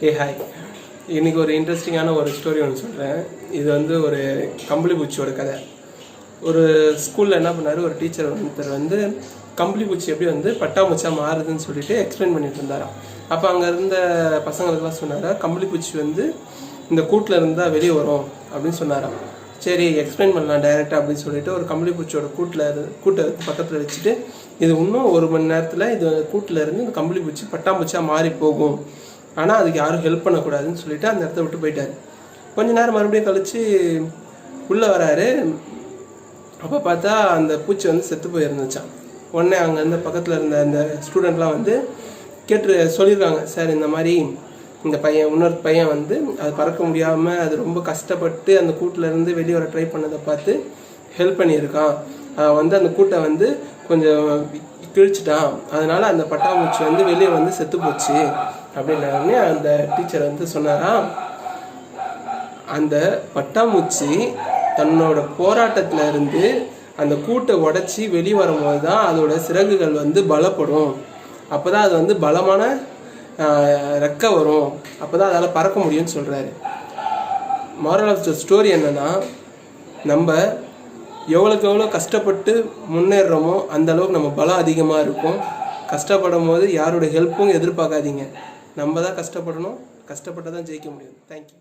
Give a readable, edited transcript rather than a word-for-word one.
Hi. இன்றைக்கி ஒரு இன்ட்ரெஸ்டிங்கான ஒரு ஸ்டோரி ஒன்று சொல்கிறேன். இது வந்து ஒரு கம்பளி பூச்சியோட கதை. ஒரு ஸ்கூலில் என்ன பண்ணார், ஒரு டீச்சர் வந்து கம்பளி பூச்சி எப்படி வந்து பட்டாம்பூச்சா மாறுதுன்னு சொல்லிட்டு எக்ஸ்பிளைன் பண்ணிட்டு இருந்தாராம். அப்போ அங்கே இருந்த பசங்களுக்கெல்லாம் சொன்னாரா, கம்பளி பூச்சி வந்து இந்த கூட்டில் இருந்தால் வெளியே வரும் அப்படின்னு சொன்னாராம். சரி, எக்ஸ்பிளைன் பண்ணலாம் டைரெக்டாக அப்படின்னு சொல்லிட்டு ஒரு கம்பளி பூச்சியோட கூட்டை பக்கத்தில் வச்சுட்டு, இது இன்னும் 1 மணி நேரத்தில் இது கூட்டில் இருந்து இந்த கம்பளி பூச்சி பட்டாம்பூச்சா மாறி போகும், ஆனால் அதுக்கு யாரும் ஹெல்ப் பண்ணக்கூடாதுன்னு சொல்லிட்டு அந்த இடத்த விட்டு போயிட்டார். கொஞ்ச நேரம் மறுபடியும் கழித்து உள்ளே வராரு. அப்போ பார்த்தா அந்த பூச்சி வந்து செத்து போயிருந்துச்சான். உடனே அங்கே இருந்த பக்கத்தில் இருந்த அந்த ஸ்டூடெண்ட்லாம் வந்து சொல்லியிருக்காங்க, சார் இந்த மாதிரி இந்த இன்னொரு பையன் வந்து அது பறக்க முடியாமல் அது ரொம்ப கஷ்டப்பட்டு அந்த கூட்டிலேருந்து வெளியே வர ட்ரை பண்ணதை பார்த்து ஹெல்ப் பண்ணியிருக்கான். வந்து அந்த கூட்டை வந்து கொஞ்சம் கிழிச்சிட்டான், அதனால் அந்த பட்டாம்பூச்சி வந்து வெளியே வந்து செத்து போச்சு அப்படின்னு அந்த டீச்சர் வந்து சொன்னாராம். அந்த பட்டாம்பூச்சி தன்னோட போராட்டத்தில் இருந்து அந்த கூட்டை உடச்சி வெளியே வரும்போது தான் அதோட சிறகுகள் வந்து பலப்படும். அப்போ தான் அது வந்து பலமான ரெக்க வரும், அப்போ தான் அதால் பறக்க முடியும்னு சொல்கிறாரு. மாரல் ஆஃப் த ஸ்டோரி என்னென்னா, நம்ம எவ்வளோக்கு எவ்வளோ கஷ்டப்பட்டு முன்னேறோமோ அந்த அளவுக்கு நம்ம பலம் அதிகமாக இருக்கும். கஷ்டப்படும் போது யாரோட ஹெல்ப்பும் எதிர்பார்க்காதீங்க. நம்ம தான் கஷ்டப்படணும், கஷ்டப்பட்டால் தான் ஜெயிக்க முடியும். தேங்க்யூ.